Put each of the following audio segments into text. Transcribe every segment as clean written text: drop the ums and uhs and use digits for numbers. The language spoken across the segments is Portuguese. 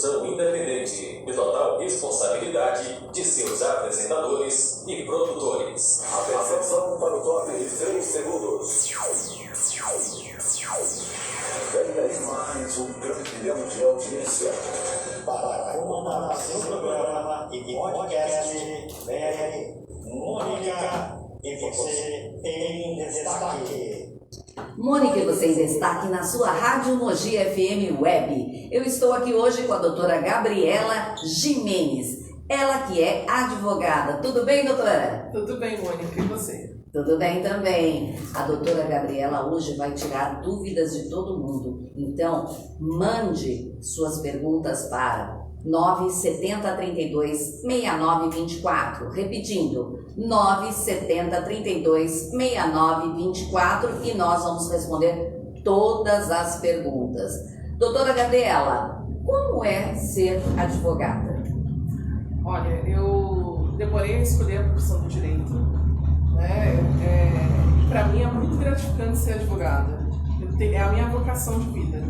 produção independente e total responsabilidade de seus apresentadores e produtores. Atenção para o top de 3 segundos. Vem aí mais um trilhão de audiência para uma nação do programa e podcast. Vem aí, Mônica e você em destaque. Mônica e você em destaque na sua Rádio Mogi FM Web. Eu estou aqui hoje com a doutora Gabriela Jimenez. Ela que é advogada. Tudo bem, doutora? Tudo bem, Mônica. E você? Tudo bem também. A doutora Gabriela hoje vai tirar dúvidas de todo mundo. Então, mande suas perguntas para 970 32 69 24. Repetindo, 970 32 69 24 e nós vamos responder todas as perguntas. Doutora Gabriela, como é ser advogada? Olha, eu demorei a escolher a profissão do direito, né? Para mim é muito gratificante ser advogada. É a minha vocação de vida.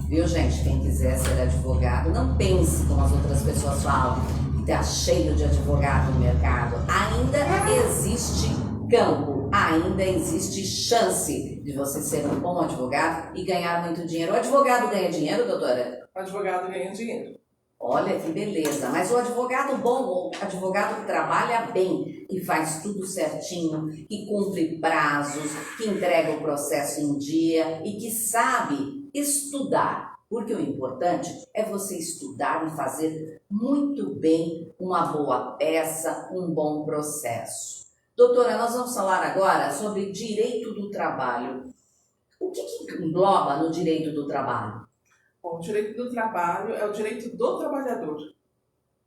Viu, gente? Quem quiser ser advogado, não pense como as outras pessoas falam, que está cheio de advogado no mercado. Ainda existe campo, ainda existe chance de você ser um bom advogado e ganhar muito dinheiro. O advogado ganha dinheiro, doutora? O advogado ganha dinheiro. Olha que beleza, mas o advogado bom, o advogado que trabalha bem, que faz tudo certinho, que cumpre prazos, que entrega o processo em dia e que sabe estudar, porque o importante é você estudar e fazer muito bem uma boa peça, um bom processo. Doutora, nós vamos falar agora sobre direito do trabalho. O que engloba no direito do trabalho? Bom, o direito do trabalho é o direito do trabalhador,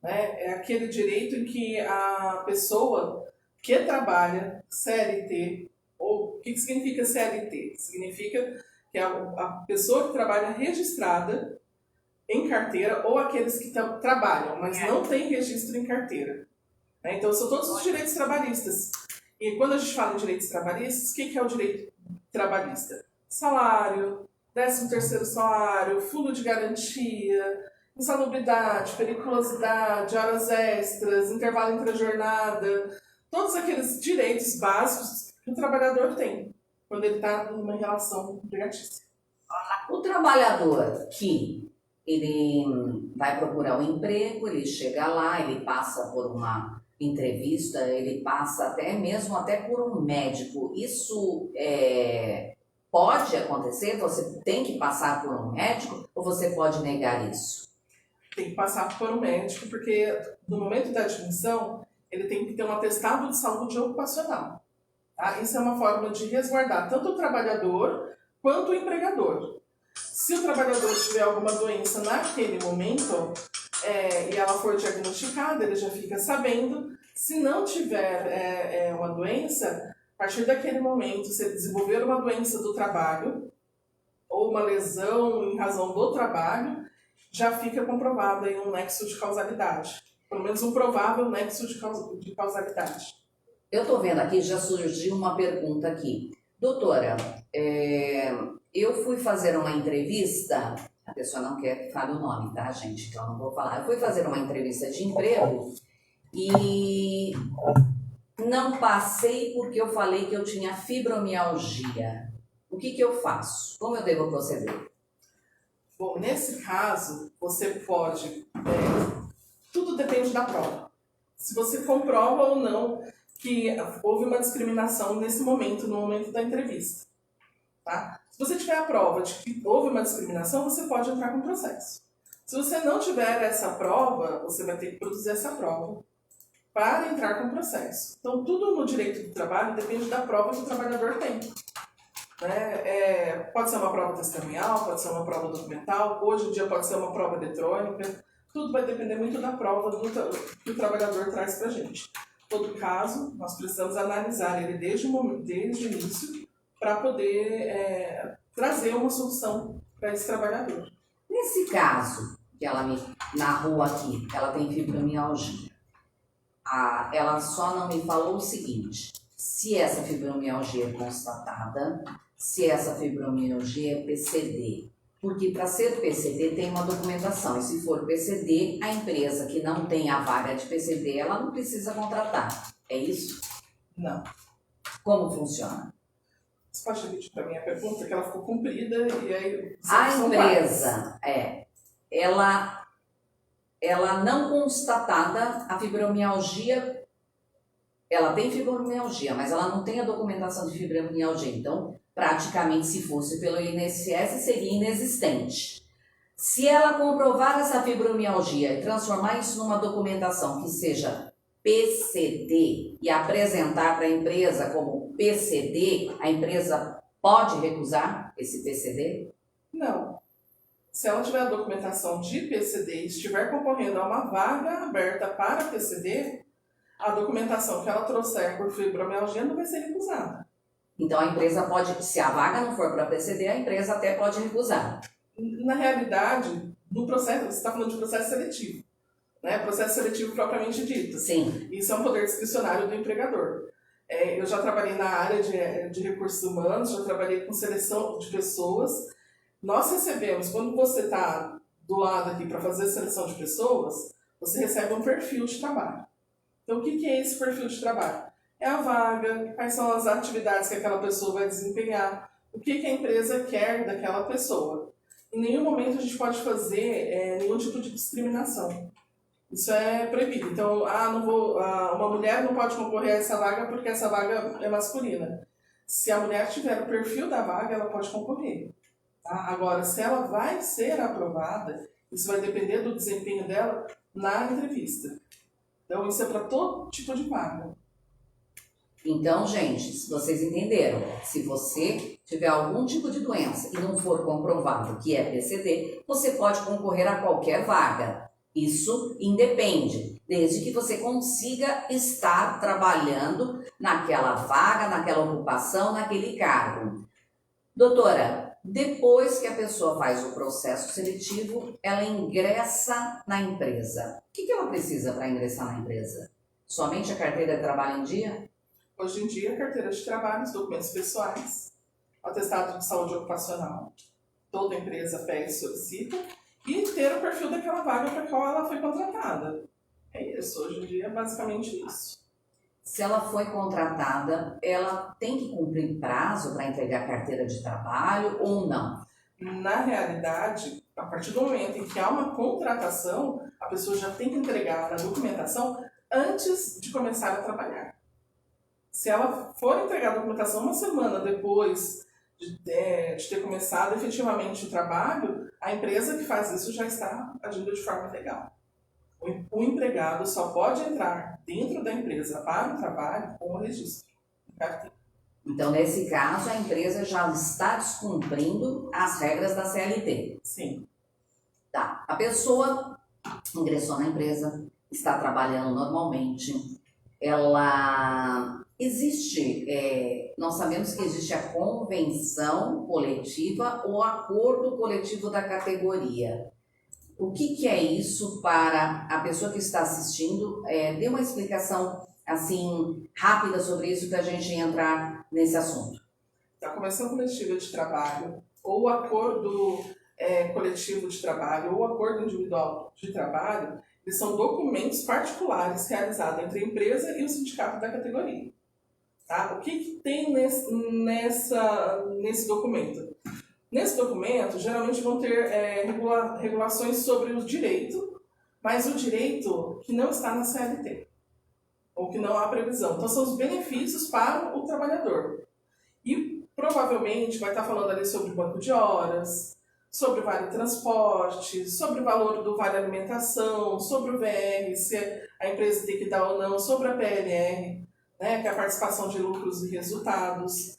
né? É aquele direito em que a pessoa que trabalha CLT, ou o que significa CLT? Significa que a pessoa que trabalha registrada em carteira ou aqueles que trabalham, mas não têm registro em carteira. Então, são todos os direitos trabalhistas. E quando a gente fala em direitos trabalhistas, o que é o direito trabalhista? Salário, 13º salário, fundo de garantia, insalubridade, periculosidade, horas extras, intervalo entre a jornada, todos aqueles direitos básicos que o trabalhador tem quando ele está numa relação empregatícia. O trabalhador que ele vai procurar um emprego, ele chega lá, ele passa por uma entrevista, ele passa até por um médico. Isso pode acontecer? Você tem que passar por um médico ou você pode negar isso? Tem que passar por um médico, porque no momento da admissão, ele tem que ter um atestado de saúde ocupacional. Tá? Isso é uma forma de resguardar tanto o trabalhador quanto o empregador. Se o trabalhador tiver alguma doença naquele momento e ela for diagnosticada, ele já fica sabendo. Se não tiver uma doença, a partir daquele momento, se ele desenvolver uma doença do trabalho ou uma lesão em razão do trabalho, já fica comprovado aí um nexo de causalidade. Pelo menos um provável nexo de causalidade. Eu estou vendo aqui, já surgiu uma pergunta aqui. Doutora, eu fui fazer uma entrevista, a pessoa não quer que fale o nome, tá, gente? Então eu não vou falar. Eu fui fazer uma entrevista de emprego e não passei porque eu falei que eu tinha fibromialgia. O que eu faço? Como eu devo proceder? Bom, nesse caso, você pode... tudo depende da prova. Se você comprova ou não que houve uma discriminação nesse momento, no momento da entrevista. Tá? Se você tiver a prova de que houve uma discriminação, você pode entrar com processo. Se você não tiver essa prova, você vai ter que produzir essa prova para entrar com processo. Então, tudo no direito do trabalho depende da prova que o trabalhador tem. Pode ser uma prova testemunhal, pode ser uma prova documental, hoje em dia pode ser uma prova eletrônica, tudo vai depender muito da prova que o trabalhador traz para a gente. Em todo caso, nós precisamos analisar ele desde o início para poder trazer uma solução para esse trabalhador. Nesse caso, que ela me narrou aqui, ela tem fibromialgia, ela só não me falou o seguinte: se essa fibromialgia é constatada, se essa fibromialgia é PCD. Porque para ser PCD tem uma documentação, e se for PCD, a empresa que não tem a vaga de PCD, ela não precisa contratar. É isso? Não. Como funciona? Você pode repetir para mim a pergunta, que ela ficou comprida e aí... A são empresa, ela não constatada a fibromialgia, ela tem fibromialgia, mas ela não tem a documentação de fibromialgia. Então, praticamente, se fosse pelo INSS, seria inexistente. Se ela comprovar essa fibromialgia e transformar isso numa documentação que seja PCD e apresentar para a empresa como PCD, a empresa pode recusar esse PCD? Não. Se ela tiver a documentação de PCD e estiver concorrendo a uma vaga aberta para PCD, a documentação que ela trouxer por fibromialgia não vai ser recusada. Então a empresa pode, se a vaga não for para PCD, a empresa até pode recusar. Na realidade, no processo, você está falando de processo seletivo, né? Processo seletivo propriamente dito. Sim. Isso é um poder discricionário do empregador. Eu já trabalhei na área de recursos humanos, já trabalhei com seleção de pessoas. Nós recebemos, quando você está do lado aqui para fazer seleção de pessoas, você recebe um perfil de trabalho. Então, o que é esse perfil de trabalho? É a vaga, quais são as atividades que aquela pessoa vai desempenhar, o que a empresa quer daquela pessoa. Em nenhum momento a gente pode fazer nenhum tipo de discriminação. Isso é proibido. Então, uma mulher não pode concorrer a essa vaga porque essa vaga é masculina. Se a mulher tiver o perfil da vaga, ela pode concorrer. Tá? Agora, se ela vai ser aprovada, isso vai depender do desempenho dela na entrevista. Então, isso é para todo tipo de vaga. Então, gente, se vocês entenderam, se você tiver algum tipo de doença e não for comprovado que é PCD, você pode concorrer a qualquer vaga. Isso independe, desde que você consiga estar trabalhando naquela vaga, naquela ocupação, naquele cargo. Doutora, depois que a pessoa faz o processo seletivo, ela ingressa na empresa. O que ela precisa para ingressar na empresa? Somente a carteira de trabalho em dia? Hoje em dia, carteira de trabalho, os documentos pessoais, atestado de saúde ocupacional, toda empresa pede e solicita, e ter o perfil daquela vaga para a qual ela foi contratada. É isso, hoje em dia é basicamente isso. Se ela foi contratada, ela tem que cumprir prazo para entregar a carteira de trabalho ou não? Na realidade, a partir do momento em que há uma contratação, a pessoa já tem que entregar a documentação antes de começar a trabalhar. Se ela for entregar a documentação uma semana depois de ter começado efetivamente o trabalho, a empresa que faz isso já está agindo de forma ilegal. O empregado só pode entrar dentro da empresa para o trabalho com o registro. Então, nesse caso, a empresa já está descumprindo as regras da CLT. Sim. Tá. A pessoa ingressou na empresa, está trabalhando normalmente, ela... nós sabemos que existe a convenção coletiva ou acordo coletivo da categoria. O que é isso para a pessoa que está assistindo? Dê uma explicação assim rápida sobre isso para a gente entrar nesse assunto. A convenção coletiva de trabalho ou o acordo coletivo de trabalho ou o acordo individual de trabalho, eles são documentos particulares realizados entre a empresa e o sindicato da categoria. Tá? O que tem nesse documento? Nesse documento, geralmente vão ter regulações sobre o direito, mas o direito que não está na CLT, ou que não há previsão. Então, são os benefícios para o trabalhador. E, provavelmente, vai estar falando ali sobre banco de horas, sobre o vale transporte, sobre o valor do vale alimentação, sobre o VR, se a empresa tem que dar ou não, sobre a PLR, né, que é a participação de lucros e resultados.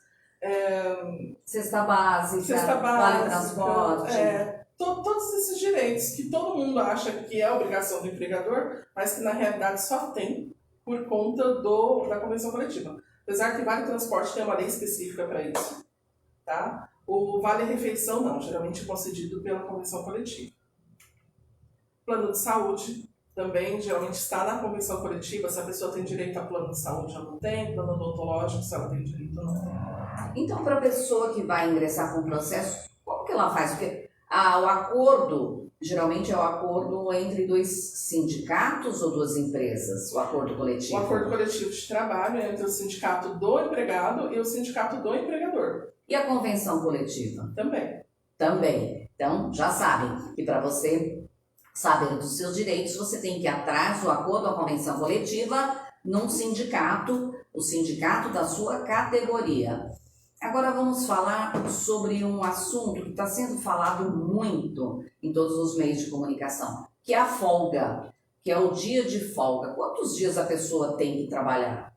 Cesta básica, vale transporte. Todos esses direitos que todo mundo acha que é obrigação do empregador, mas que na realidade só tem por conta da convenção coletiva. Apesar que vale transporte tem uma lei específica para isso. Tá? O vale refeição não, geralmente é concedido pela convenção coletiva. Plano de saúde também geralmente está na convenção coletiva, se a pessoa tem direito a plano de saúde ou não tem, plano odontológico, se ela tem direito ou não tem. Então, para a pessoa que vai ingressar com o processo, como que ela faz? Porque O acordo, geralmente é o acordo entre dois sindicatos ou duas empresas, o acordo coletivo? O acordo coletivo de trabalho é entre o sindicato do empregado e o sindicato do empregador. E a convenção coletiva? Também. Também. Então, já sabem que para você saber dos seus direitos, você tem que ir atrás do acordo, a convenção coletiva, num sindicato, o sindicato da sua categoria. Agora vamos falar sobre um assunto que está sendo falado muito em todos os meios de comunicação, que é a folga, que é o dia de folga. Quantos dias a pessoa tem que trabalhar?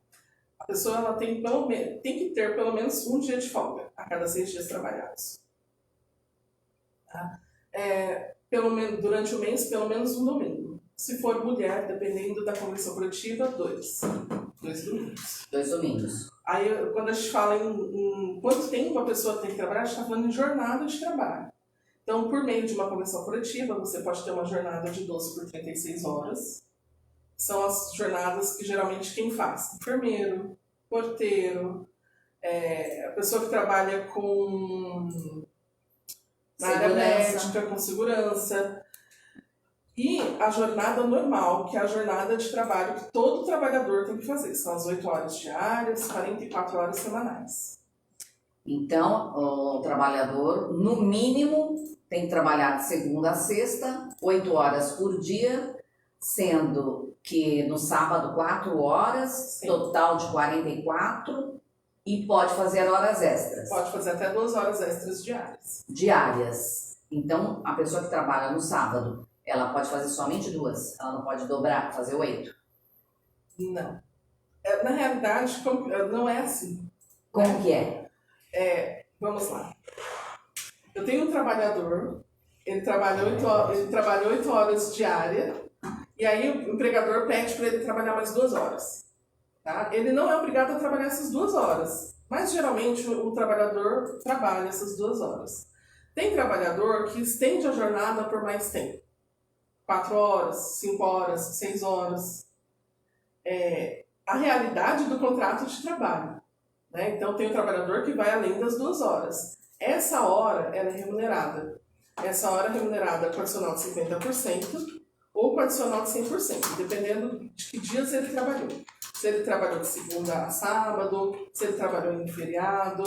A pessoa ela tem que ter pelo menos um dia de folga a cada 6 dias trabalhados. Tá? Durante o mês, pelo menos um domingo. Se for mulher, dependendo da convenção coletiva, 2 domingos. 2 domingos. Aí, quando a gente fala em quanto tempo a pessoa tem que trabalhar, a gente está falando em jornada de trabalho. Então, por meio de uma convenção coletiva, você pode ter uma jornada de 12 por 36 horas. São as jornadas que geralmente quem faz? Enfermeiro, porteiro, a pessoa que trabalha na área médica, com segurança. E a jornada normal, que é a jornada de trabalho que todo trabalhador tem que fazer. São as 8 horas diárias, 44 horas semanais. Então, o trabalhador, no mínimo, tem que trabalhar de segunda a sexta, 8 horas por dia, sendo que no sábado 4 horas, sim, total de 44, e pode fazer horas extras. Pode fazer até 2 horas extras diárias. Diárias. Então, a pessoa que trabalha no sábado, ela pode fazer somente 2, ela não pode dobrar, fazer 8. Não. Na realidade, não é assim. Como que é? Vamos lá. Eu tenho um trabalhador, ele trabalha 8 horas diárias, e aí o empregador pede para ele trabalhar mais 2 horas. Tá? Ele não é obrigado a trabalhar essas 2 horas, mas geralmente o trabalhador trabalha essas 2 horas. Tem trabalhador que estende a jornada por mais tempo. 4 horas, 5 horas, 6 horas. A realidade do contrato de trabalho. Né? Então, tem o trabalhador que vai além das 2 horas. Essa hora ela é remunerada. Essa hora é remunerada com adicional de 50% ou com adicional de 100%, dependendo de que dias ele trabalhou. Se ele trabalhou de segunda a sábado, se ele trabalhou em feriado.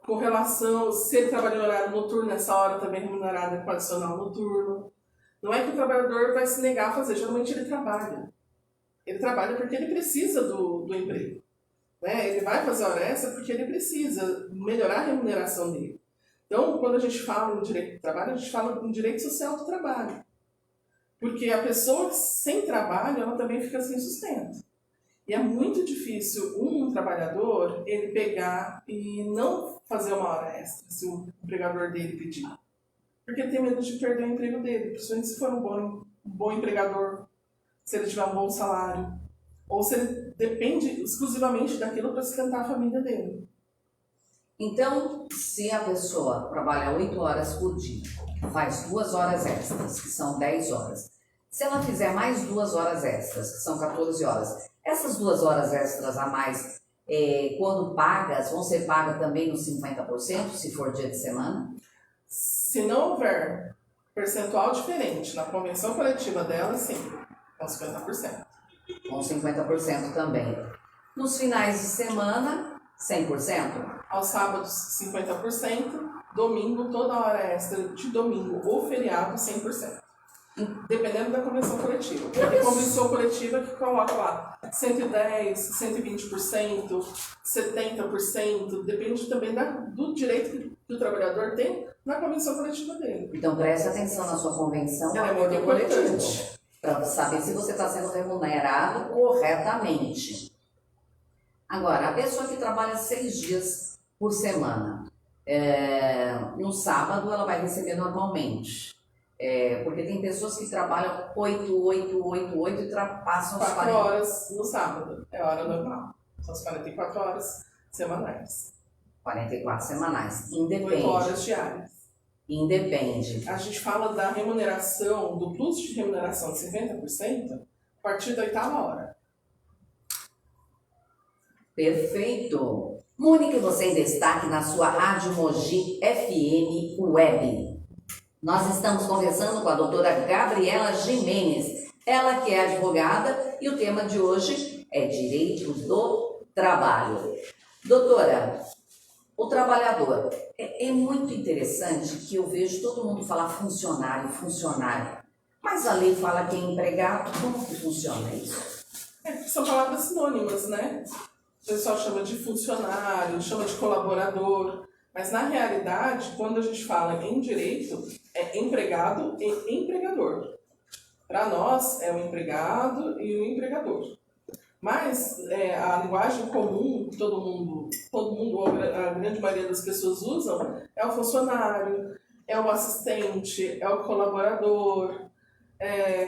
Com relação, se ele trabalhou em horário noturno, essa hora também é remunerada com adicional noturno. Não é que o trabalhador vai se negar a fazer, geralmente ele trabalha. Ele trabalha porque ele precisa do emprego. Né? Ele vai fazer hora extra porque ele precisa melhorar a remuneração dele. Então, quando a gente fala em direito do trabalho, a gente fala em direito social do trabalho. Porque a pessoa sem trabalho, ela também fica sem sustento. E é muito difícil um trabalhador, ele pegar e não fazer uma hora extra, se o empregador dele pedir. Porque ele tem medo de perder o emprego dele, principalmente se for um bom empregador, se ele tiver um bom salário, ou se ele depende exclusivamente daquilo para sustentar a família dele. Então, se a pessoa trabalha 8 horas por dia, faz 2 horas extras, que são 10 horas, se ela fizer mais 2 horas extras, que são 14 horas, essas 2 horas extras a mais, quando pagas, vão ser pagas também nos 50%, se for dia de semana? Se não houver percentual diferente na convenção coletiva dela, sim, com 50%. Com 50% também. Nos finais de semana, 100%? Aos sábados, 50%. Domingo, toda hora extra de domingo ou feriado, 100%. Dependendo da convenção coletiva. Tem convenção coletiva que coloca lá 110%, 120%, 70%. Depende também do direito que o trabalhador tem na convenção coletiva dele. Então preste atenção na sua convenção é muito importante. Para saber se você está sendo remunerado corretamente. Agora, a pessoa que trabalha 6 dias por semana, no sábado ela vai receber normalmente. Porque tem pessoas que trabalham 8 e ultrapassam as 4 horas no sábado, é hora normal. São as 44 horas semanais. 44 semanais, independe. 8 horas diárias. Independe. A gente fala da remuneração, do plus de remuneração de 50% a partir da 8ª hora. Perfeito. Mônica, você em destaque na sua Rádio Mogi FM Web. Nós estamos conversando com a doutora Gabriela Jimenez, ela que é advogada, e o tema de hoje é Direito do Trabalho. Doutora, o trabalhador, é muito interessante que eu vejo todo mundo falar funcionário, funcionário, mas a lei fala que é empregado, como que funciona isso? São palavras sinônimas, né? O pessoal chama de funcionário, chama de colaborador, mas na realidade, quando a gente fala em direito, é empregado e empregador. Para nós, é o empregado e o empregador. Mas a linguagem comum, que todo mundo, a grande maioria das pessoas usam, é o funcionário, é o assistente, é o colaborador,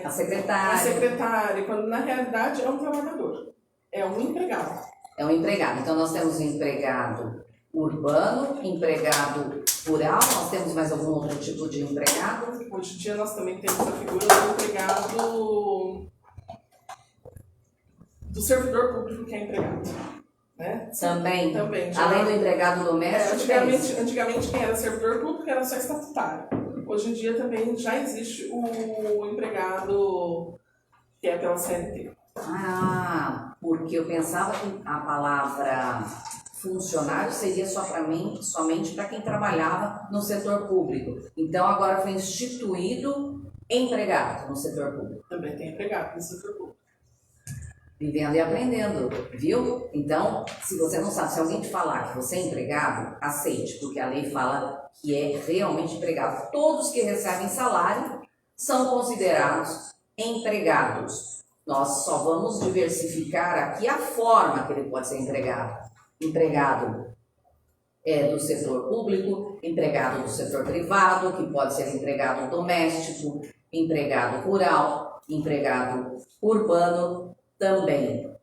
A secretária. a secretária, quando na realidade é um trabalhador, é um empregado. É um empregado. Então nós temos empregado urbano, empregado rural, nós temos mais algum outro tipo de empregado? Hoje em dia nós também temos a figura do empregado, do servidor público que é empregado, né? Também. Já, além do empregado doméstico. antigamente quem era servidor público era só estatutário. Hoje em dia também já existe o empregado que é pela CLT. Ah, porque eu pensava que a palavra funcionário seria somente para quem trabalhava no setor público. Então agora foi instituído empregado no setor público. Também tem empregado no setor público. Vivendo e aprendendo, viu? Então, se você não sabe, se alguém te falar que você é empregado, aceite, porque a lei fala que é realmente empregado. Todos que recebem salário são considerados empregados. Nós só vamos diversificar aqui a forma que ele pode ser empregado. Empregado do setor público, empregado do setor privado, que pode ser empregado doméstico, empregado rural, empregado urbano também.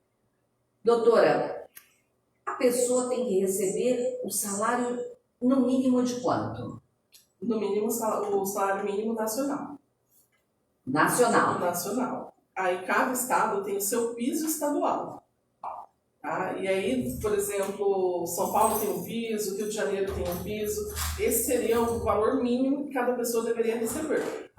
Doutora, a pessoa tem que receber o salário no mínimo de quanto? No mínimo, o salário mínimo nacional. Nacional. Aí cada estado tem o seu piso estadual. Tá? E aí, por exemplo, São Paulo tem um piso, Rio de Janeiro tem um piso. Esse seria o valor mínimo que cada pessoa deveria receber.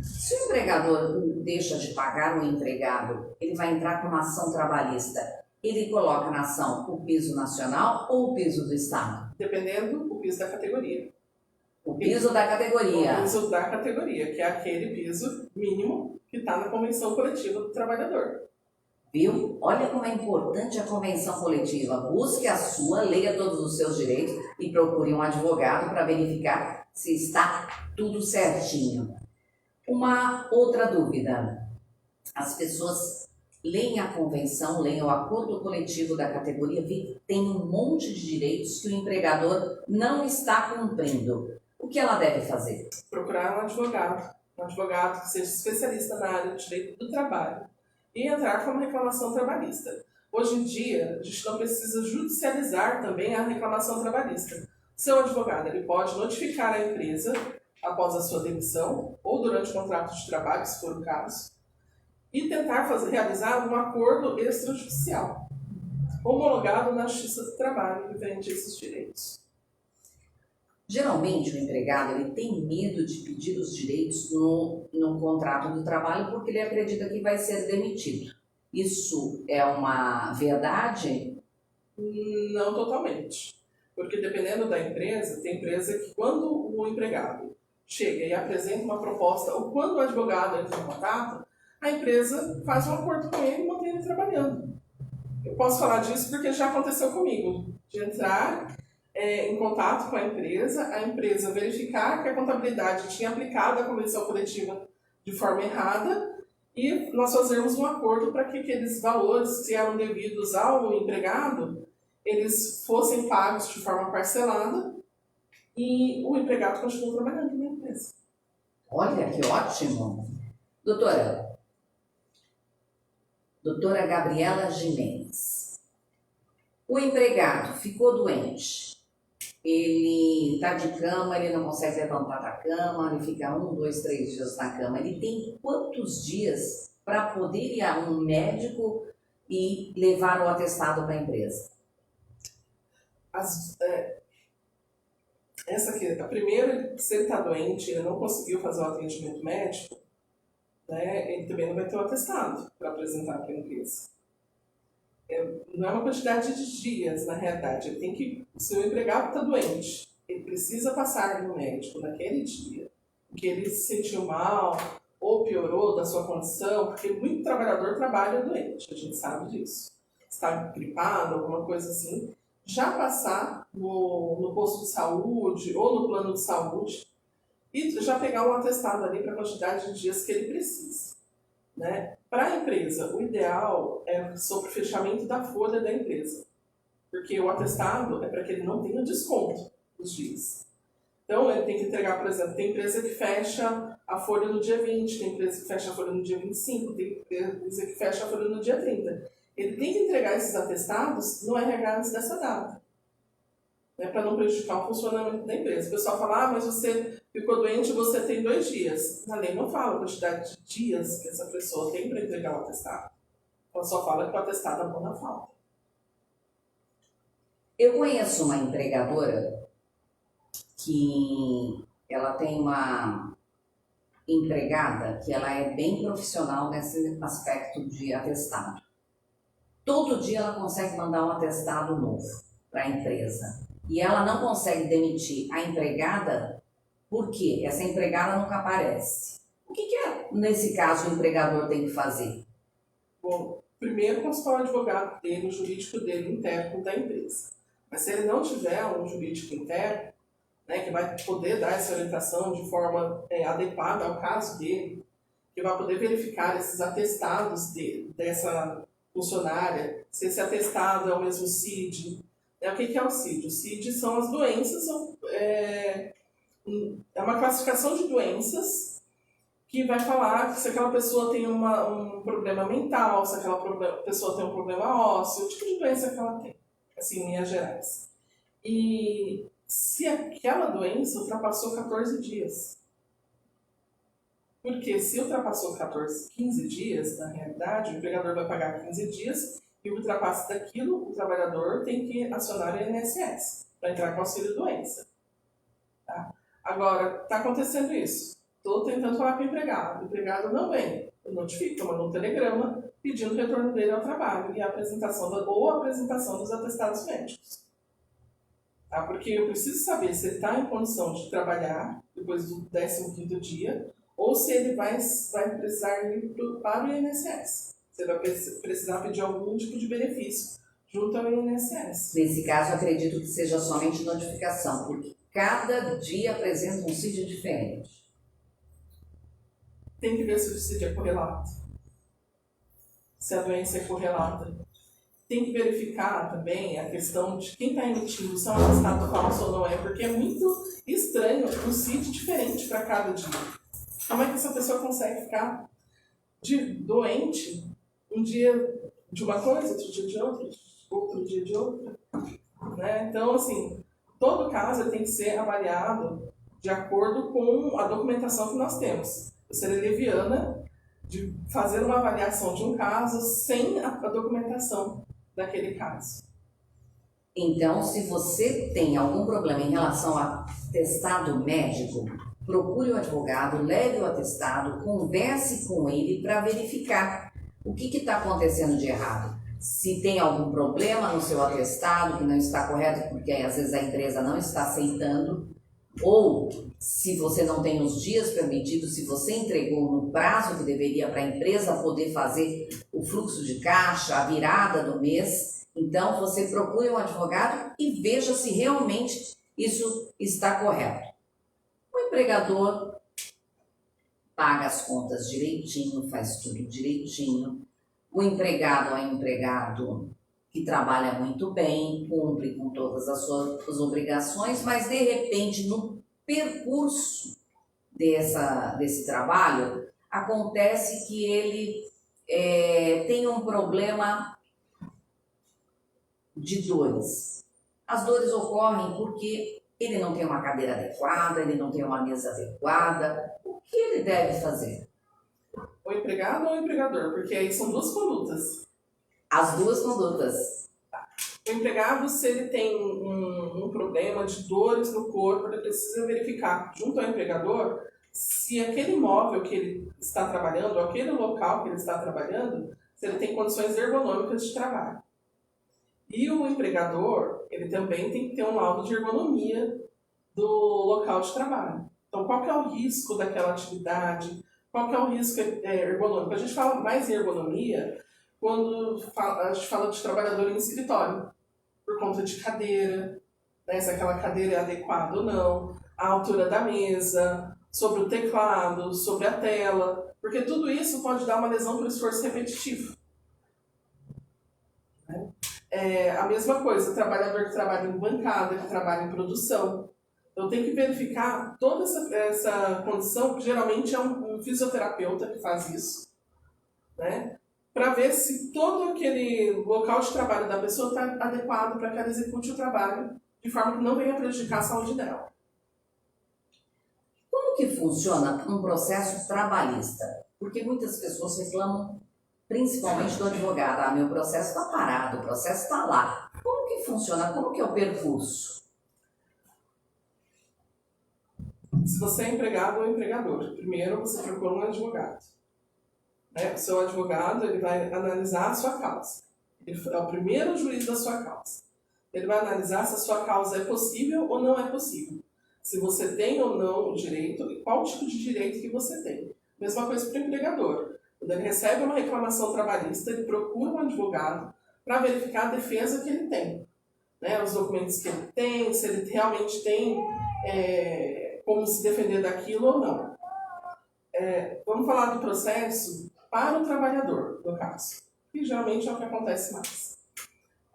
Se o empregador deixa de pagar o empregado, ele vai entrar com uma ação trabalhista. Ele coloca na ação o piso nacional ou o piso do estado? Dependendo do piso da categoria. O piso da categoria. O piso da categoria, que é aquele piso mínimo que está na Convenção Coletiva do Trabalhador. Viu? Olha como é importante a convenção coletiva. Busque a sua, leia todos os seus direitos e procure um advogado para verificar se está tudo certinho. Uma outra dúvida. As pessoas leem a convenção, leem o acordo coletivo da categoria, vê que tem um monte de direitos que o empregador não está cumprindo. O que ela deve fazer? Procurar um advogado que seja especialista na área de direito do trabalho e entrar com uma reclamação trabalhista. Hoje em dia, a gente não precisa judicializar também a reclamação trabalhista. Seu advogado ele pode notificar a empresa após a sua demissão ou durante o contrato de trabalho, se for o caso, e tentar realizar um acordo extrajudicial, homologado na Justiça do Trabalho, referente a esses direitos. Geralmente o empregado ele tem medo de pedir os direitos no contrato de trabalho porque ele acredita que vai ser demitido. Isso é uma verdade? Não totalmente. Porque dependendo da empresa, tem empresa que quando o empregado chega e apresenta uma proposta, ou quando o advogado entra em contato, a empresa faz um acordo com ele e mantém ele trabalhando. Eu posso falar disso porque já aconteceu comigo, de entrar em contato com a empresa verificar que a contabilidade tinha aplicado a convenção coletiva de forma errada e nós fazermos um acordo para que aqueles valores que eram devidos ao empregado, eles fossem pagos de forma parcelada e o empregado continua trabalhando na empresa. Olha, que ótimo! Doutora Gabriela Jimenez, o empregado ficou doente, ele está de cama, ele não consegue levantar da cama, ele fica 1, 2, 3 dias na cama. Ele tem quantos dias para poder ir a um médico e levar o atestado para a empresa? essa aqui, a primeira, se ele está doente, ele não conseguiu fazer o atendimento médico, né, ele também não vai ter o atestado para apresentar para a empresa. Não é uma quantidade de dias, na realidade. Ele tem que, se o empregado está doente, ele precisa passar no médico naquele dia, que ele se sentiu mal ou piorou da sua condição, porque muito trabalhador trabalha doente, a gente sabe disso. Está gripado, alguma coisa assim, já passar no posto de saúde ou no plano de saúde e já pegar um atestado ali para a quantidade de dias que ele precisa. Né? Para a empresa, o ideal é sobre o fechamento da folha da empresa, porque o atestado é para que ele não tenha desconto dos dias. Então, ele tem que entregar, por exemplo, tem empresa que fecha a folha no dia 20, tem empresa que fecha a folha no dia 25, tem empresa que fecha a folha no dia 30. Ele tem que entregar esses atestados no RH antes dessa data, né, para não prejudicar o funcionamento da empresa. O pessoal fala, mas você ficou doente e você tem 2 dias. Na lei não fala a quantidade de dias que essa pessoa tem para entregar o atestado. Ela só fala que o atestado é bom na falta. Eu conheço uma empregadora que ela tem uma empregada que ela é bem profissional nesse aspecto de atestado. Todo dia ela consegue mandar um atestado novo para a empresa. E ela não consegue demitir a empregada porque essa empregada nunca aparece. O que nesse caso, o empregador tem que fazer? Bom, primeiro consultar o advogado dele, o jurídico dele interno da empresa. Mas se ele não tiver um jurídico interno, né, que vai poder dar essa orientação de forma adequada ao caso dele, que vai poder verificar esses atestados dessa funcionária, se esse atestado é o mesmo CID. O que é o CID? O CID são as doenças, é uma classificação de doenças que vai falar se aquela pessoa tem um problema mental, se aquela pessoa tem um problema ósseo, o tipo de doença que ela tem, assim, em linhas gerais. E se aquela doença ultrapassou 14 dias. Porque se ultrapassou 15 dias, na realidade, o empregador vai pagar 15 dias e o ultrapasse daquilo, o trabalhador tem que acionar o INSS para entrar com auxílio-doença. Tá? Agora, está acontecendo isso. Estou tentando falar com o empregado não vem. Eu notifico, mando um telegrama pedindo o retorno dele ao trabalho e a apresentação dos atestados médicos. Tá? Porque eu preciso saber se ele está em condição de trabalhar depois do 15º dia ou se ele vai precisar ir para o INSS. Você vai precisar pedir algum tipo de benefício junto ao INSS. Nesse caso, acredito que seja somente notificação, porque cada dia apresenta um CID diferente. Tem que ver se o CID é correlato, se a doença é correlata. Tem que verificar também a questão de quem está emitindo, se é um atestado falso ou não é, porque é muito estranho um CID diferente para cada dia. Como é que essa pessoa consegue ficar doente um dia de uma coisa, outro dia de outra, outro dia de outra? Né? Então, assim, todo caso tem que ser avaliado de acordo com a documentação que nós temos. Eu seria leviana de fazer uma avaliação de um caso sem a documentação daquele caso. Então, se você tem algum problema em relação a atestado médico, procure o advogado, leve o atestado, converse com ele para verificar o que está acontecendo de errado. Se tem algum problema no seu atestado que não está correto, porque às vezes a empresa não está aceitando, ou se você não tem os dias permitidos, se você entregou no prazo que deveria para a empresa poder fazer o fluxo de caixa, a virada do mês, então você procure um advogado e veja se realmente isso está correto. O empregador paga as contas direitinho, faz tudo direitinho. O empregado é um empregado que trabalha muito bem, cumpre com todas as suas obrigações, mas de repente no percurso desse trabalho acontece que ele tem um problema de dores. As dores ocorrem porque ele não tem uma cadeira adequada, ele não tem uma mesa adequada. O que ele deve fazer? O empregado ou o empregador? Porque aí são duas condutas. As duas condutas. O empregado, se ele tem um problema de dores no corpo, ele precisa verificar junto ao empregador se aquele imóvel que ele está trabalhando, ou aquele local que ele está trabalhando, se ele tem condições ergonômicas de trabalho. E o empregador, ele também tem que ter um laudo de ergonomia do local de trabalho. Então, qual que é o risco daquela atividade? Qual que é o risco ergonômico? A gente fala mais em ergonomia quando a gente fala de trabalhador em escritório, por conta de cadeira, né, se aquela cadeira é adequada ou não, a altura da mesa, sobre o teclado, sobre a tela, porque tudo isso pode dar uma lesão por esforço repetitivo. Né? A mesma coisa, o trabalhador que trabalha em bancada, que trabalha em produção. Então tem que verificar toda essa condição, que geralmente é um fisioterapeuta que faz isso, né? Para ver se todo aquele local de trabalho da pessoa está adequado para que ela execute o trabalho de forma que não venha prejudicar a saúde dela. Como que funciona um processo trabalhista? Porque muitas pessoas reclamam, principalmente do advogado, meu processo está parado, o processo está lá. Como que funciona? Como que é o percurso? Se você é empregado ou empregador, primeiro você procura um advogado. O seu advogado, ele vai analisar a sua causa. Ele é o primeiro juiz da sua causa. Ele vai analisar se a sua causa é possível ou não é possível. Se você tem ou não o direito e qual tipo de direito que você tem. Mesma coisa para o empregador. Quando ele recebe uma reclamação trabalhista, ele procura um advogado para verificar a defesa que ele tem. Né? Os documentos que ele tem, se ele realmente tem como se defender daquilo ou não. Vamos falar do processo para o trabalhador, no caso, que geralmente é o que acontece mais.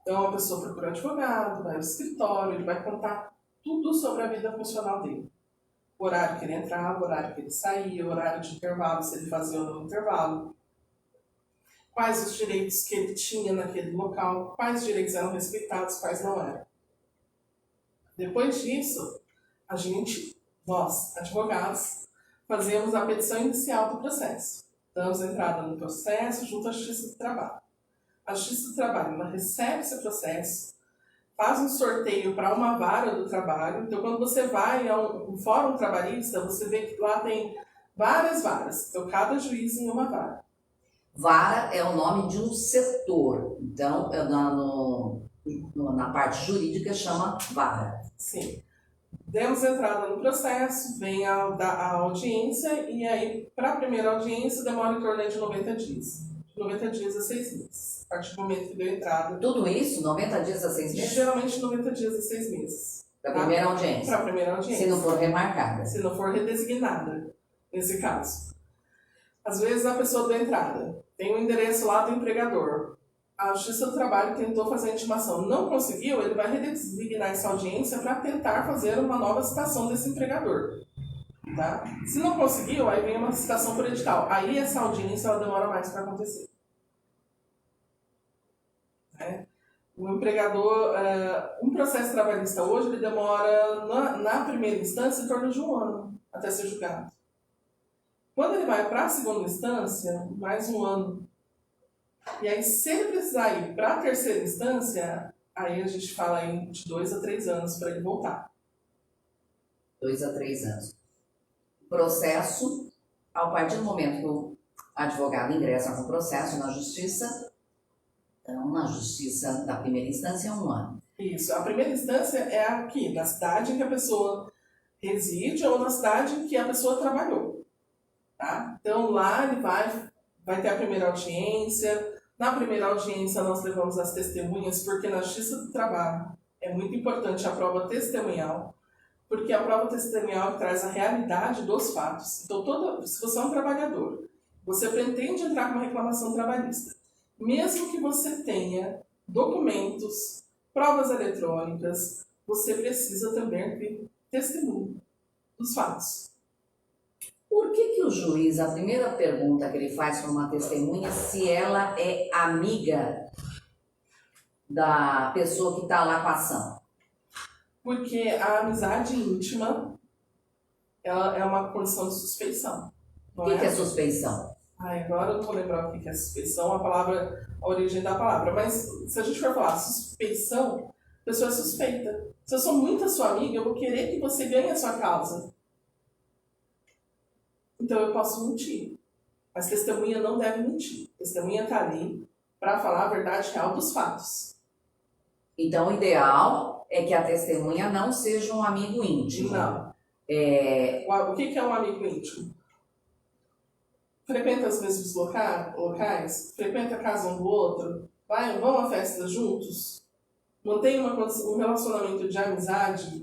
Então, a pessoa procura um advogado, vai ao escritório, ele vai contar tudo sobre a vida funcional dele. O horário que ele entrava, o horário que ele saía, o horário de intervalo, se ele fazia ou não intervalo. Quais os direitos que ele tinha naquele local, quais direitos eram respeitados, quais não eram. Depois disso, nós, advogados, fazemos a petição inicial do processo. Damos entrada no processo junto à Justiça do Trabalho. A Justiça do Trabalho ela recebe esse processo, faz um sorteio para uma vara do trabalho. Então, quando você vai a um fórum trabalhista, você vê que lá tem várias varas. Então, cada juiz em uma vara. Vara é o nome de um setor. Então, na parte jurídica chama vara. Sim. Demos entrada no processo, vem a audiência, e aí, para a primeira audiência, demora em torno de 90 dias. De 90 dias a 6 meses. A partir do momento que deu entrada. Tudo isso, 90 dias a 6 meses? Geralmente 90 dias a 6 meses. Para a primeira audiência? Para a primeira audiência. Se não for remarcada. Se não for redesignada, nesse caso. Às vezes a pessoa deu entrada, tem o endereço lá do empregador. A Justiça do Trabalho tentou fazer a intimação, não conseguiu, ele vai redesignar essa audiência para tentar fazer uma nova citação desse empregador. Tá? Se não conseguiu, aí vem uma citação por edital. Aí essa audiência ela demora mais para acontecer. O empregador, um processo trabalhista hoje, ele demora na primeira instância em torno de 1 ano até ser julgado. Quando ele vai para a segunda instância, mais 1 ano. E aí, se ele precisar ir para a terceira instância, aí a gente fala de 2 a 3 anos para ele voltar. 2 a 3 anos. Processo, a partir do momento que o advogado ingressa com o processo na justiça, então na justiça da primeira instância é 1 ano. Isso, a primeira instância é aqui, na cidade em que a pessoa reside ou na cidade em que a pessoa trabalhou. Tá? Então lá ele vai ter a primeira audiência. Na primeira audiência nós levamos as testemunhas, porque na Justiça do Trabalho é muito importante a prova testemunhal, porque a prova testemunhal traz a realidade dos fatos. Então, se você é um trabalhador, você pretende entrar com uma reclamação trabalhista, mesmo que você tenha documentos, provas eletrônicas, você precisa também ter testemunho dos fatos. Por que o juiz, a primeira pergunta que ele faz para uma testemunha, se ela é amiga da pessoa que está lá com a ação? Porque a amizade íntima ela é uma condição de suspeição. O que é suspeição? Agora eu não vou lembrar o que é suspeição, a origem da palavra, mas se a gente for falar suspeição, a pessoa é suspeita. Se eu sou muito a sua amiga, eu vou querer que você ganhe a sua causa. Então eu posso mentir. Mas testemunha não deve mentir. Testemunha está ali para falar a verdade real dos fatos. Então, o ideal é que a testemunha não seja um amigo íntimo. Não. O que é um amigo íntimo? Frequenta os mesmos locais? Frequenta a casa um do outro? Vão à festa juntos? Mantém um relacionamento de amizade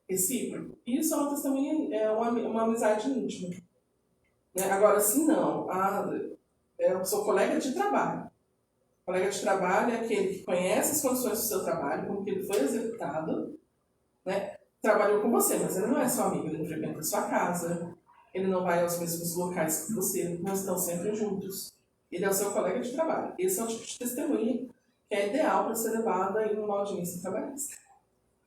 recíproco? Isso é uma testemunha, uma amizade íntima. Né? Agora, se não, eu sou colega de trabalho. Colega de trabalho é aquele que conhece as condições do seu trabalho, como que ele foi executado, né? Trabalhou com você, mas ele não é seu amigo, ele não frequenta a sua casa, ele não vai aos mesmos locais que você, não estão sempre juntos. Ele é o seu colega de trabalho. Esse é o tipo de testemunha que é ideal para ser levada em uma audiência trabalhista.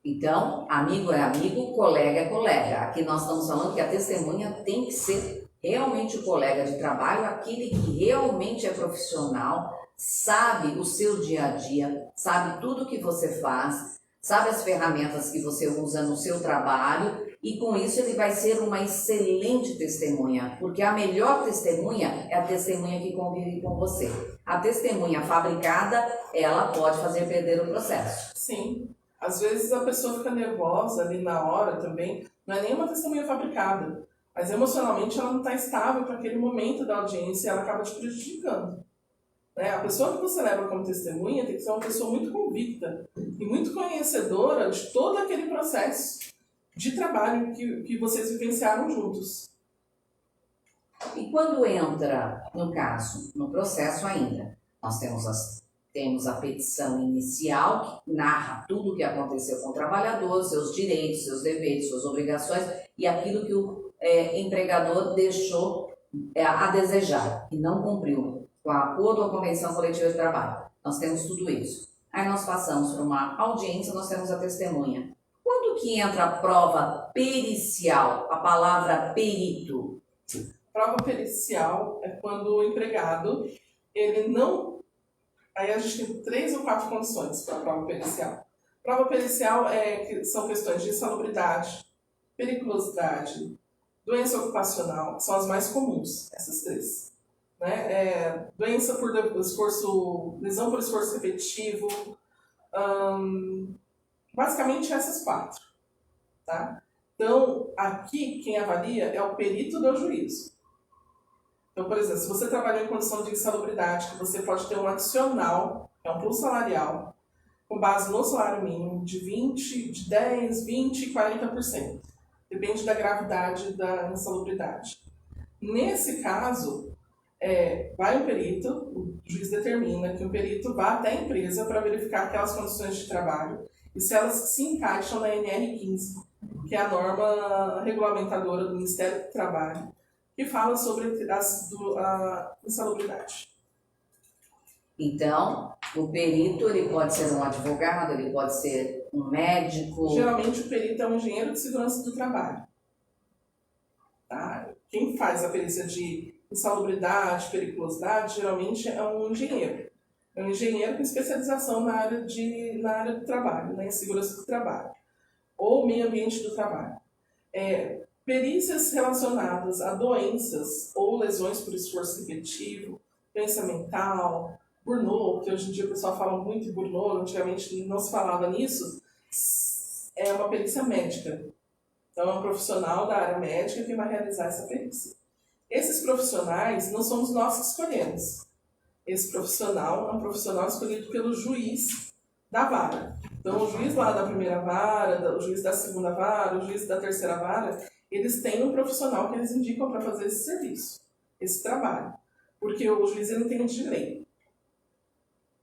Então, amigo é amigo, colega é colega. Aqui nós estamos falando que a testemunha tem que ser realmente o colega de trabalho, aquele que realmente é profissional, sabe o seu dia a dia, sabe tudo que você faz, sabe as ferramentas que você usa no seu trabalho e com isso ele vai ser uma excelente testemunha, porque a melhor testemunha é a testemunha que convive com você. A testemunha fabricada, ela pode fazer perder o processo. Sim, às vezes a pessoa fica nervosa ali na hora também, não é nenhuma testemunha fabricada, mas emocionalmente ela não está estável para aquele momento da audiência e ela acaba te prejudicando. A pessoa que você leva como testemunha tem que ser uma pessoa muito convicta e muito conhecedora de todo aquele processo de trabalho que vocês vivenciaram juntos. E quando entra, no caso, no processo ainda, nós temos a petição inicial, que narra tudo o que aconteceu com o trabalhador, seus direitos, seus deveres, suas obrigações e aquilo que o empregador deixou a desejar e não cumpriu. Com o acordo ou a convenção coletiva de trabalho. Nós temos tudo isso. Aí nós passamos por uma audiência, nós temos a testemunha. Quando que entra a prova pericial, a palavra perito? Prova pericial é quando o empregado, ele não... Aí a gente tem 3 ou 4 condições para a prova pericial. Prova pericial são questões de insalubridade, periculosidade, doença ocupacional, são as mais comuns, essas 3. Doença por esforço, lesão por esforço repetitivo, basicamente essas 4. Tá? Então, aqui quem avalia é o perito do juízo. Então, por exemplo, se você trabalha em condição de insalubridade, que você pode ter um adicional, que é um plus salarial, com base no salário mínimo de 10, 20 e 40%. Depende da gravidade da insalubridade. Nesse caso, vai o perito, o juiz determina que o perito vá até a empresa para verificar aquelas condições de trabalho e se elas se encaixam na NR15, que é a norma regulamentadora do Ministério do Trabalho, que fala sobre a insalubridade. Então, o perito ele pode ser um advogado, ele pode ser um médico. Geralmente o perito é um engenheiro de segurança do trabalho. Tá? Quem faz a perícia de insalubridade, periculosidade, geralmente é um engenheiro. É um engenheiro com especialização na área do trabalho, em segurança do trabalho, ou meio ambiente do trabalho. Perícias relacionadas a doenças ou lesões por esforço repetitivo, doença mental, burnout, que hoje em dia o pessoal fala muito em burnout, antigamente não se falava nisso, é uma perícia médica. Então é um profissional da área médica que vai realizar essa perícia. Esses profissionais não somos nós que escolhemos. Esse profissional é um profissional escolhido pelo juiz da vara. Então, o juiz lá da primeira vara, o juiz da segunda vara, o juiz da terceira vara, eles têm um profissional que eles indicam para fazer esse serviço, esse trabalho. Porque o juiz ele entende de lei.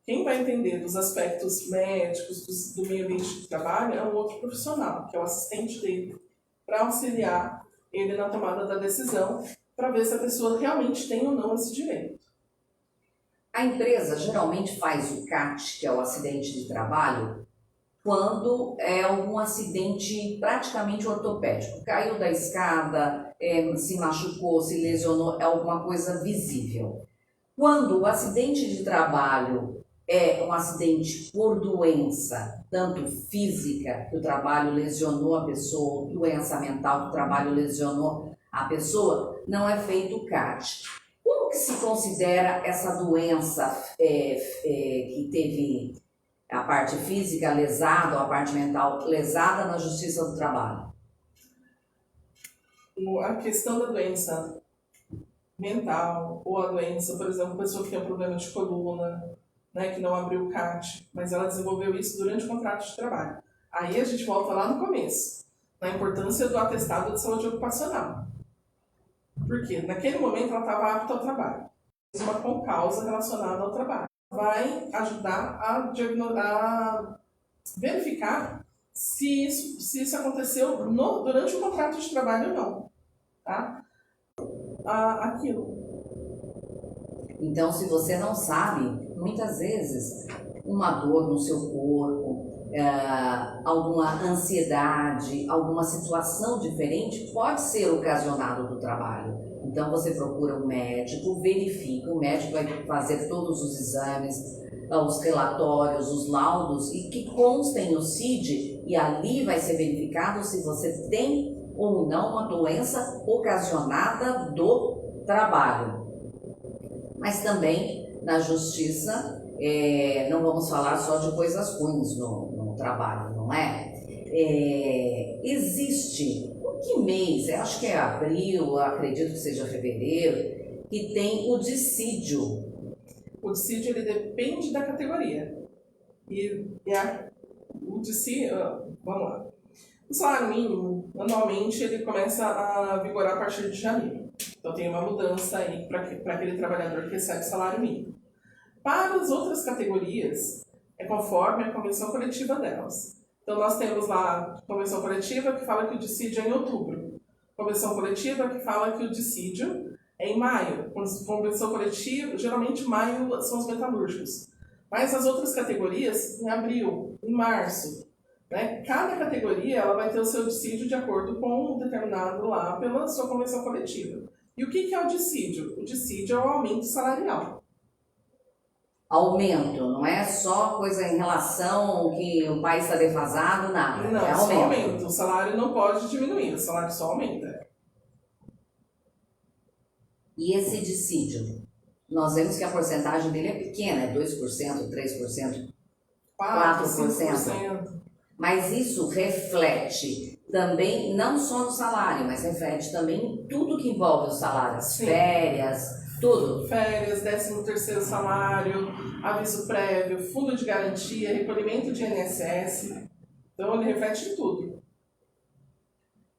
Quem vai entender dos aspectos médicos, do meio ambiente de trabalho, é um outro profissional, que é o assistente dele, para auxiliar ele na tomada da decisão, para ver se a pessoa realmente tem ou não esse direito. A empresa geralmente faz o CAT, que é o acidente de trabalho, quando é algum acidente praticamente ortopédico. Caiu da escada, se machucou, se lesionou, é alguma coisa visível. Quando o acidente de trabalho é um acidente por doença, tanto física, que o trabalho lesionou a pessoa, ou doença mental, que o trabalho lesionou a pessoa, não é feito o CAT. Como que se considera essa doença que teve a parte física lesada ou a parte mental lesada na Justiça do Trabalho? A questão da doença mental, ou a doença, por exemplo, a pessoa que tem um problema de coluna, né, que não abriu o CAT, mas ela desenvolveu isso durante o contrato de trabalho. Aí a gente volta lá no começo, na importância do atestado de saúde ocupacional. Porque naquele momento ela estava apta ao trabalho. Uma concausa relacionada ao trabalho. Vai ajudar a verificar se isso aconteceu durante o contrato de trabalho ou não. Tá? Aquilo. Então, se você não sabe, muitas vezes uma dor no seu corpo, alguma ansiedade, alguma situação diferente pode ser ocasionado do trabalho. Então você procura um médico, verifica, o médico vai fazer todos os exames, os relatórios, os laudos e que constem no CID, e ali vai ser verificado se você tem ou não uma doença ocasionada do trabalho. Mas também na justiça, não vamos falar só de coisas ruins no trabalho, não é? Existe, que mês? Eu acho que é abril, acredito que seja fevereiro, que tem o dissídio. O dissídio ele depende da categoria. O dissídio, vamos lá. O salário mínimo, anualmente, ele começa a vigorar a partir de janeiro. Então tem uma mudança aí para aquele trabalhador que recebe salário mínimo. Para as outras categorias, é conforme a convenção coletiva delas. Então nós temos lá a convenção coletiva que fala que o dissídio é em outubro. Convenção coletiva que fala que o dissídio é em maio. Convenção coletiva, geralmente maio são os metalúrgicos. Mas as outras categorias, em abril, em março. Né? Cada categoria ela vai ter o seu dissídio de acordo com o determinado lá pela sua convenção coletiva. E o que é o dissídio? O dissídio é o aumento salarial. Aumento, não é só coisa em relação que o país está defasado, nada. Não, é só aumento. O salário não pode diminuir, o salário só aumenta. E esse dissídio? Nós vemos que a porcentagem dele é pequena, é 2%, 3%, 4%. Mas isso reflete também, não só no salário, mas reflete também em tudo que envolve o salário, as férias, tudo. Férias, 13º salário, aviso prévio, fundo de garantia, recolhimento de INSS. Então ele reflete em tudo.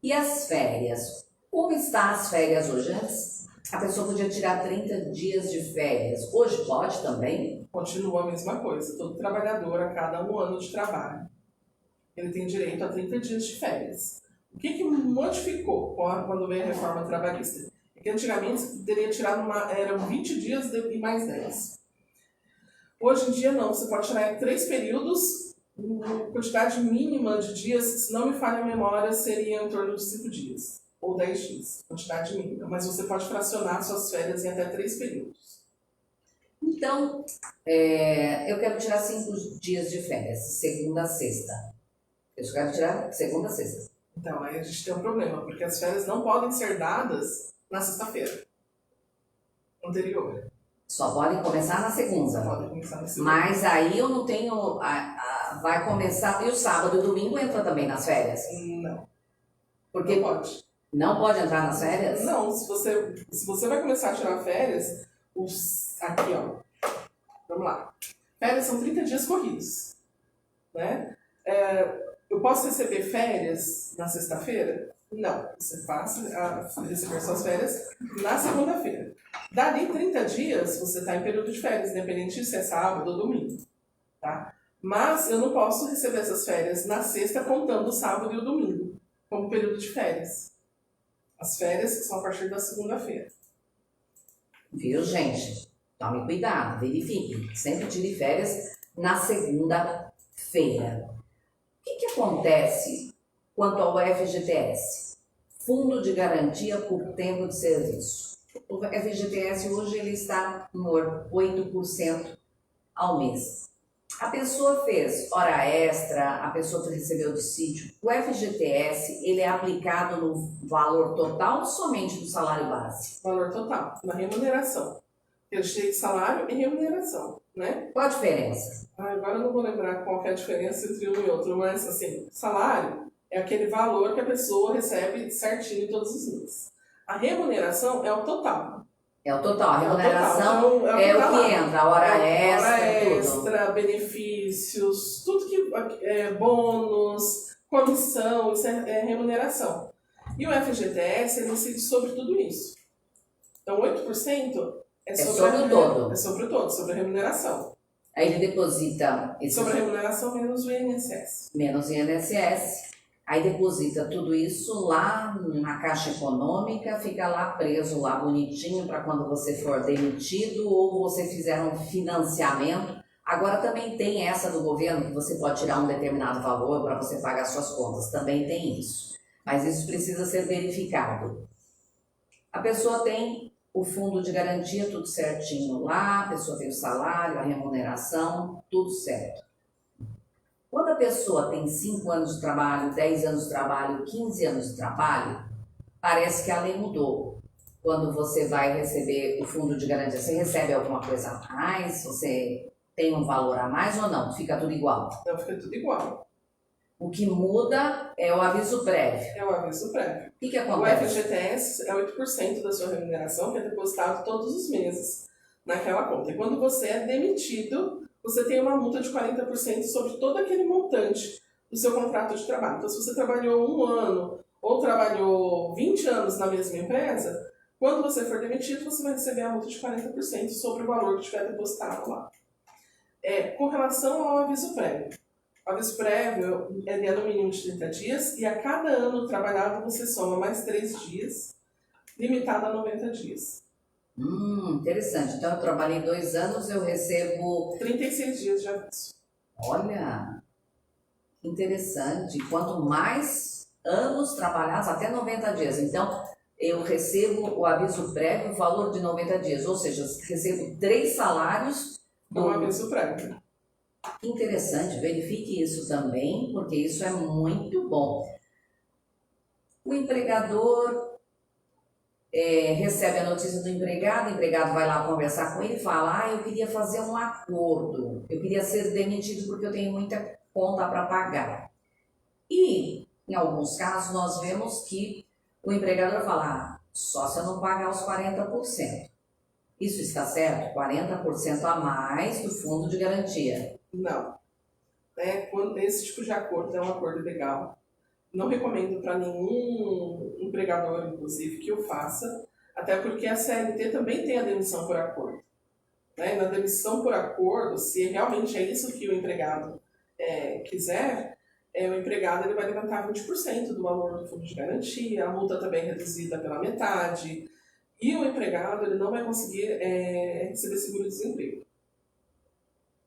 E as férias? Como está as férias hoje? Antes, a pessoa podia tirar 30 dias de férias. Hoje pode também? Continua a mesma coisa. Todo trabalhador, a cada 1 ano de trabalho, ele tem direito a 30 dias de férias. O que modificou quando veio a reforma trabalhista? É que antigamente você poderia tirar eram 20 dias e mais 10. Hoje em dia não, você pode tirar 3 períodos, a quantidade mínima de dias, se não me falha a memória, seria em torno de 5 dias, ou 10 dias, quantidade mínima. Mas você pode fracionar suas férias em até 3 períodos. Então, eu quero tirar 5 dias de férias, segunda a sexta. Eu quero tirar segunda a sexta. Então, aí a gente tem um problema, porque as férias não podem ser dadas na sexta-feira anterior. Só podem começar na segunda. Só podem começar na segunda. Mas aí eu não tenho... vai começar... E o sábado e o domingo entra também nas férias? Não. Porque não pode. Não pode entrar nas férias? Não, se você vai começar a tirar férias, aqui ó, vamos lá. Férias são 30 dias corridos, né? Eu posso receber férias na sexta-feira? Não, você passa a receber suas férias na segunda-feira. Dali 30 dias, você está em período de férias, independente se é sábado ou domingo. Tá? Mas eu não posso receber essas férias na sexta, contando o sábado e o domingo, como período de férias. As férias que são a partir da segunda-feira. Viu, gente? Tome cuidado, verifique. Sempre tire férias na segunda-feira. O que acontece quanto ao FGTS? Fundo de Garantia por Tempo de Serviço. O FGTS hoje ele está no 8% ao mês. A pessoa fez hora extra, a pessoa recebeu dissídio. O FGTS ele é aplicado no valor total ou somente do salário base? Valor total, na remuneração. Eu achei de salário e remuneração, né? Qual a diferença? Agora eu não vou lembrar qual que é a diferença entre um e outro, mas assim, salário é aquele valor que a pessoa recebe certinho todos os meses. A remuneração é o total. É o total, a remuneração Então, é o tá que lá. entra, a hora extra, hora tudo. extra, benefícios, tudo que bônus, comissão, isso é remuneração. E o FGTS ele incide sobre tudo isso. Então 8% é sobre o todo. É sobre o todo, sobre a remuneração. Aí ele deposita esse Sobre a remuneração menos o INSS. menos INSS, aí deposita tudo isso lá na Caixa Econômica, fica lá preso, lá bonitinho, para quando você for demitido ou você fizer um financiamento. Agora também tem essa do governo, que você pode tirar um determinado valor para você pagar suas contas, também tem isso. Mas isso precisa ser verificado. A pessoa tem o fundo de garantia, tudo certinho lá, a pessoa tem o salário, a remuneração, tudo certo. Quando a pessoa tem 5 anos de trabalho, 10 anos de trabalho, 15 anos de trabalho, parece que a lei mudou. Quando você vai receber o fundo de garantia, você recebe alguma coisa a mais? Você tem um valor a mais ou não? Fica tudo igual? Então fica tudo igual. O que muda é o aviso prévio. É o aviso prévio. O que O acontece? FGTS é 8% da sua remuneração, que é depositado todos os meses naquela conta. E quando você é demitido, você tem uma multa de 40% sobre todo aquele montante do seu contrato de trabalho. Então, se você trabalhou 1 ano ou trabalhou 20 anos na mesma empresa, quando você for demitido, você vai receber a multa de 40% sobre o valor que tiver depositado lá. Com relação ao aviso prévio. O aviso prévio é no mínimo de 30 dias e a cada ano trabalhado você soma mais 3 dias, limitado a 90 dias. Interessante. Então, eu trabalhei 2 anos, eu recebo... 36 dias de aviso. Olha, que interessante. Quanto mais anos trabalhados, até 90 dias. Então, eu recebo o aviso prévio, o valor de 90 dias. Ou seja, eu recebo 3 salários Do aviso prévio. Interessante, verifique isso também, porque isso é muito bom. O empregador recebe a notícia do empregado, o empregado vai lá conversar com ele e fala: eu queria fazer um acordo, eu queria ser demitido porque eu tenho muita conta para pagar. E, em alguns casos, nós vemos que o empregador fala: só se eu não pagar os 40%. Isso está certo? 40% a mais do fundo de garantia. Não. Quando esse tipo de acordo é um acordo legal. Não recomendo para nenhum empregador, inclusive, que o faça, até porque a CLT também tem a demissão por acordo. Na demissão por acordo, se realmente é isso que o empregado quiser, o empregado ele vai levantar 20% do valor do fundo de garantia, a multa também é reduzida pela metade, e o empregado ele não vai conseguir receber seguro-desemprego.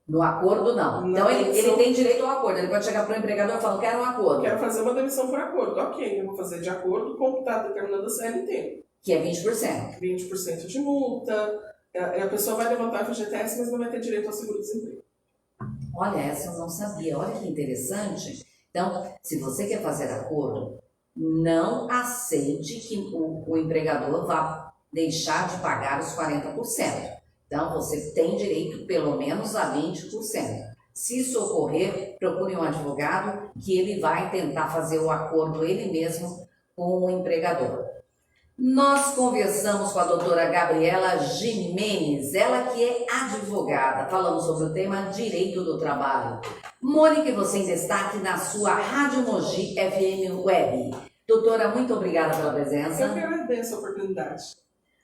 No acordo, não. Então, ele tem direito ao acordo. Ele pode chegar para o empregador e falar: quero um acordo. Quero fazer uma demissão por acordo. Ok, eu vou fazer de acordo com o que está determinando a CLT. Que é 20%. 20% de multa. A pessoa vai levantar o FGTS, mas não vai ter direito ao seguro-desemprego. Olha, essa eu não sabia. Olha que interessante. Então, se você quer fazer acordo, não aceite que o empregador vá deixar de pagar os 40%. Então, você tem direito pelo menos a 20%. Se isso ocorrer, procure um advogado que ele vai tentar fazer o acordo ele mesmo com o empregador. Nós conversamos com a doutora Gabriela Gimenez, ela que é advogada, falamos sobre o tema Direito do Trabalho. Mônica, você em destaque na sua Rádio Mogi FM Web. Doutora, muito obrigada pela presença. Eu que agradeço a oportunidade.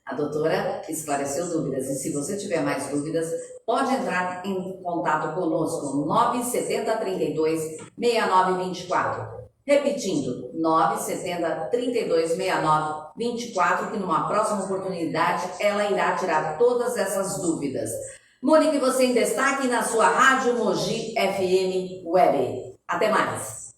A doutora esclareceu dúvidas e se você tiver mais dúvidas, pode entrar em contato conosco no 970 32 6924. Repetindo, 970 32 69 24, que numa próxima oportunidade ela irá tirar todas essas dúvidas. Mônica, você em destaque na sua Rádio Mogi FM Web. Até mais!